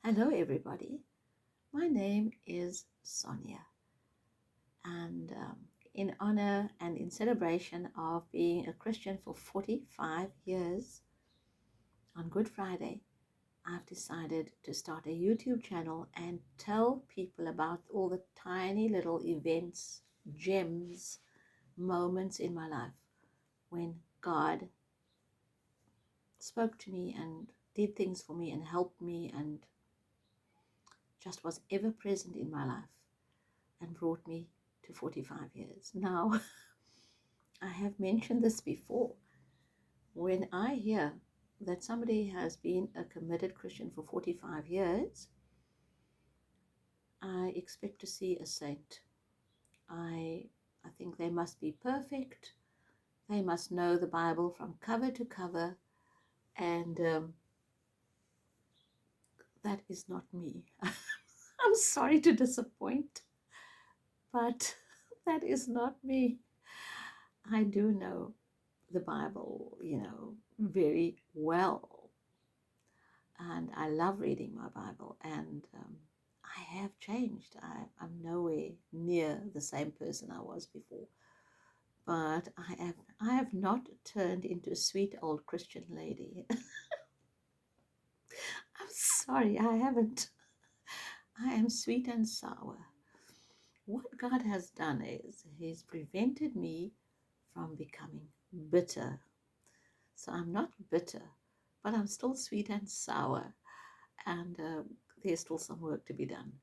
Hello, everybody. My name is Sonia, and in honor and in celebration of being a Christian for 45 years, on Good Friday, I've decided to start a YouTube channel and tell people about all the tiny little events, gems, moments in my life when God spoke to me and did things for me and helped me and just was ever present in my life and brought me to 45 years. Now, I have mentioned this before. When I hear that somebody has been a committed Christian for 45 years, I expect to see a saint. I think they must be perfect. They must know the Bible from cover to cover, and that is not me. I'm sorry to disappoint, but that is not me. I do know the Bible, very well. And I love reading my Bible. And I have changed. I'm nowhere near the same person I was before. But I have not turned into a sweet old Christian lady. I'm sorry, I haven't. I am sweet and sour. What God has done is He's prevented me from becoming bitter. So I'm not bitter, but I'm still sweet and sour. And there's still some work to be done.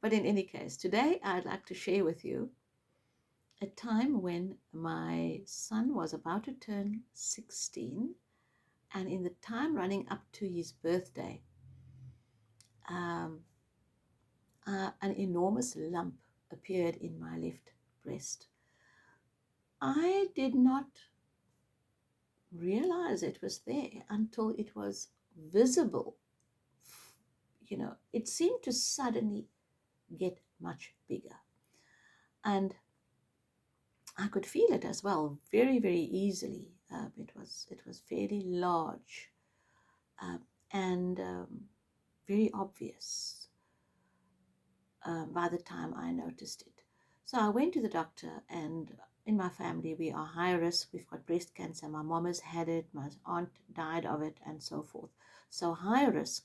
But in any case, today I'd like to share with you a time when my son was about to turn 16, and in the time running up to his birthday, um, an enormous lump appeared in my left breast. I did not realize it was there until it was visible. It seemed to suddenly get much bigger. And I could feel it as well, very, very easily. It was fairly large, uh, and very obvious by the time I noticed it. So I went to the doctor, and in my family we are high risk. We've got breast cancer. My mom has had it. My aunt died of it, and so forth. So high risk.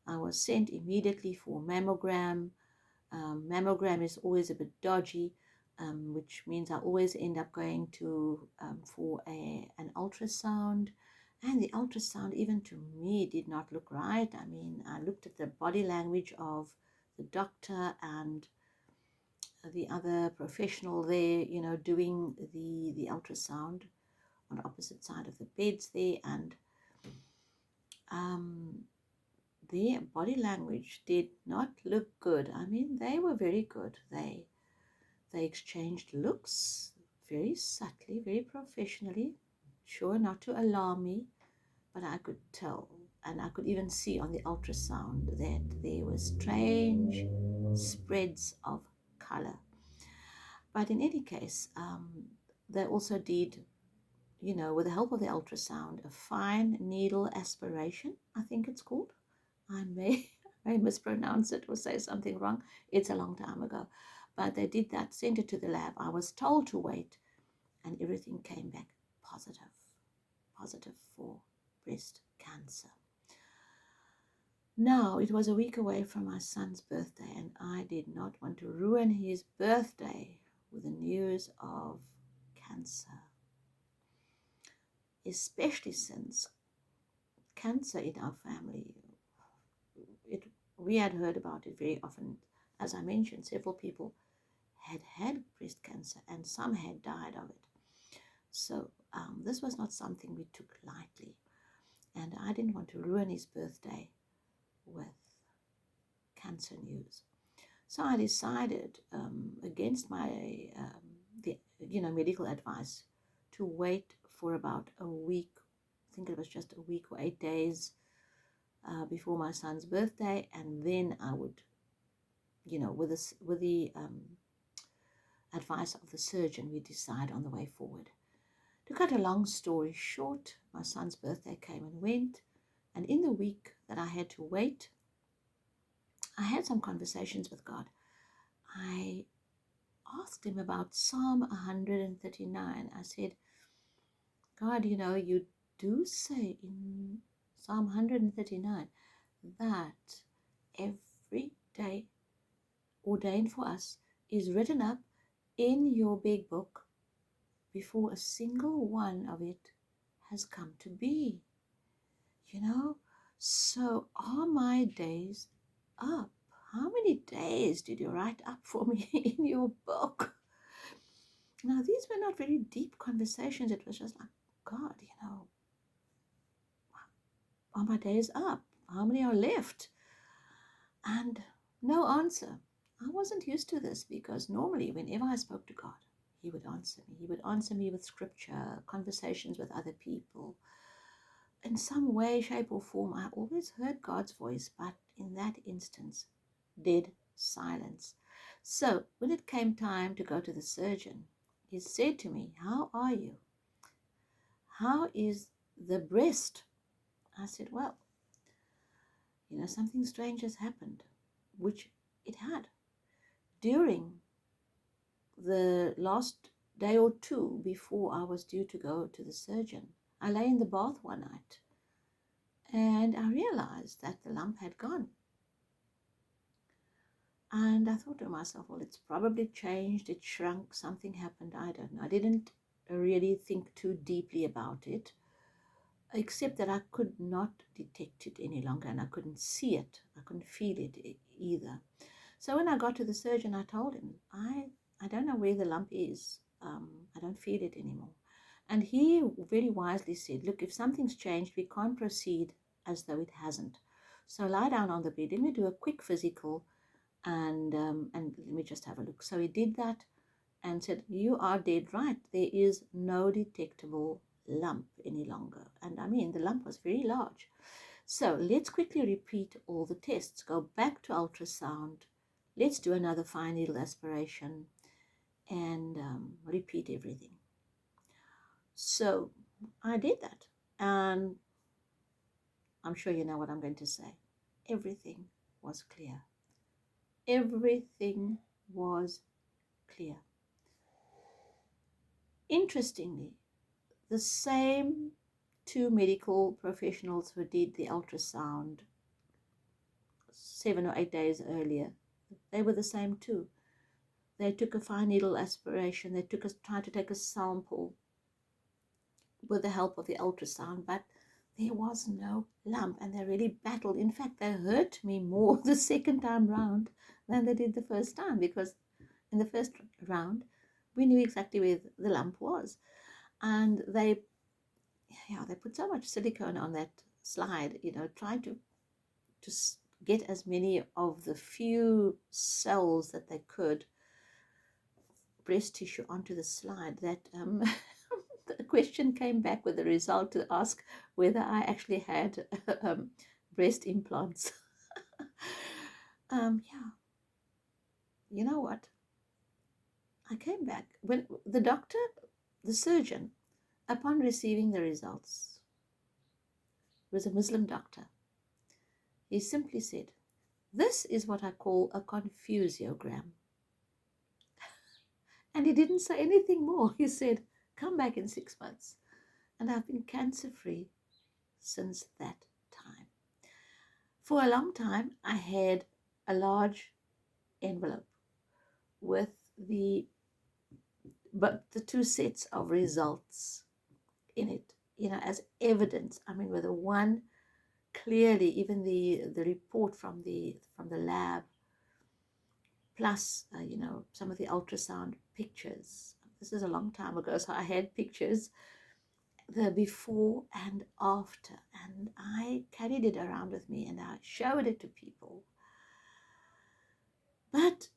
I was sent immediately for mammogram. Mammogram is always a bit dodgy, which means I always end up going to for an ultrasound. And the ultrasound, even to me, did not look right. I mean, I looked at the body language of the doctor and the other professional there, doing the ultrasound on the opposite side of the beds there, and um, their body language did not look good. I mean, they were very good. They exchanged looks very subtly, very professionally, sure not to alarm me, but I could tell, and I could even see on the ultrasound that there were strange spreads of color. But in any case, they also did, with the help of the ultrasound, a fine needle aspiration, I think it's called. I may, I may mispronounce it or say something wrong. It's a long time ago. But they did that, sent it to the lab. I was told to wait, and everything came back positive for breast cancer. Now, it was a week away from my son's birthday, and I did not want to ruin his birthday with the news of cancer, especially since cancer in our family, we had heard about it very often. As I mentioned, several people had breast cancer, and some had died of it. So this was not something we took lightly, and I didn't want to ruin his birthday with cancer news. So I decided, against my medical advice, to wait for about a week. I think it was just a week or 8 days before my son's birthday, and then I would, with the advice of the surgeon, we decide on the way forward. To cut a long story short, my son's birthday came and went, and in the week that I had to wait, I had some conversations with God. I asked him about Psalm 139. I said, God, you do say in Psalm 139 that every day ordained for us is written up in your big book before a single one of it has come to be. So are my days up? How many days did you write up for me in your book? Now, these were not very deep conversations. It was just like, God, are my days up? How many are left? And no answer. I wasn't used to this because normally whenever I spoke to God, he would answer me. He would answer me with scripture, conversations with other people. In some way, shape, or form, I always heard God's voice, but in that instance, dead silence. So when it came time to go to the surgeon, he said to me, how are you? How is the breast? I said, well, something strange has happened, which it had. During the last day or two before I was due to go to the surgeon, I lay in the bath one night and I realized that the lump had gone. And I thought to myself, well, it's probably changed, it shrunk, something happened, I don't know. I didn't really think too deeply about it, except that I could not detect it any longer and I couldn't see it, I couldn't feel it either. So when I got to the surgeon, I told him, I don't know where the lump is. I don't feel it anymore. And he very wisely said, look, if something's changed, we can't proceed as though it hasn't. So lie down on the bed. Let me do a quick physical and let me just have a look. So he did that and said, you are dead right. There is no detectable lump any longer. And I mean, the lump was very large. So let's quickly repeat all the tests. Go back to ultrasound. Let's do another fine needle aspiration and repeat everything. So I did that. And I'm sure you know what I'm going to say. Everything was clear. Everything was clear. Interestingly, the same two medical professionals who did the ultrasound 7 or 8 days earlier, they were the same too. They took a fine needle aspiration. They tried to take a sample with the help of the ultrasound, but there was no lump, and they really battled. In fact, they hurt me more the second time round than they did the first time, because in the first round, we knew exactly where the lump was. And they put so much silicone on that slide, trying to get as many of the few cells that they could, breast tissue, onto the slide, that the question came back with the result to ask whether I actually had breast implants. Yeah. You know what? I came back when the surgeon, upon receiving the results, was a Muslim doctor. He simply said, this is what I call a confusiogram. And he didn't say anything more. He said, come back in 6 months. And I've been cancer-free since that time. For a long time, I had a large envelope with the 2 sets of results in it, as evidence. I mean, with the one clearly, even the report from the lab, plus some of the ultrasound pictures. This is a long time ago, so I had pictures, the before and after, and I carried it around with me and I showed it to people. But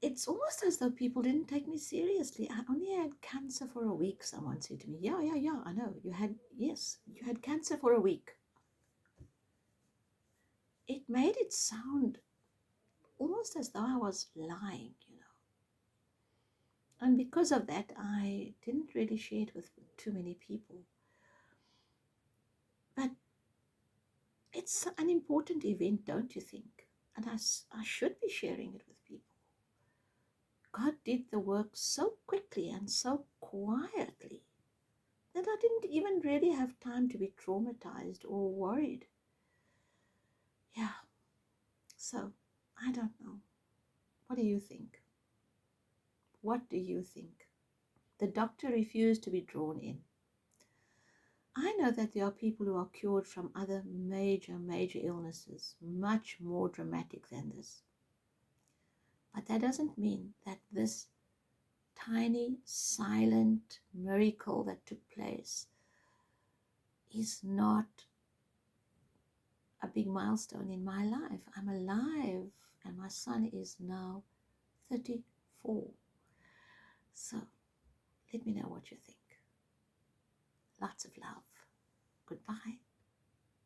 it's almost as though people didn't take me seriously. I only had cancer for a week, someone said to me. Yeah, I know. You had cancer for a week. It made it sound almost as though I was lying, And because of that, I didn't really share it with too many people. But it's an important event, don't you think? and I should be sharing it with people. God did the work so quickly and so quietly that I didn't even really have time to be traumatized or worried. Yeah, so I don't know. What do you think? What do you think? The doctor refused to be drawn in. I know that there are people who are cured from other major illnesses, much more dramatic than this. But that doesn't mean that this tiny, silent miracle that took place is not a big milestone in my life. I'm alive, and my son is now 34. So let me know what you think. Lots of love. Goodbye.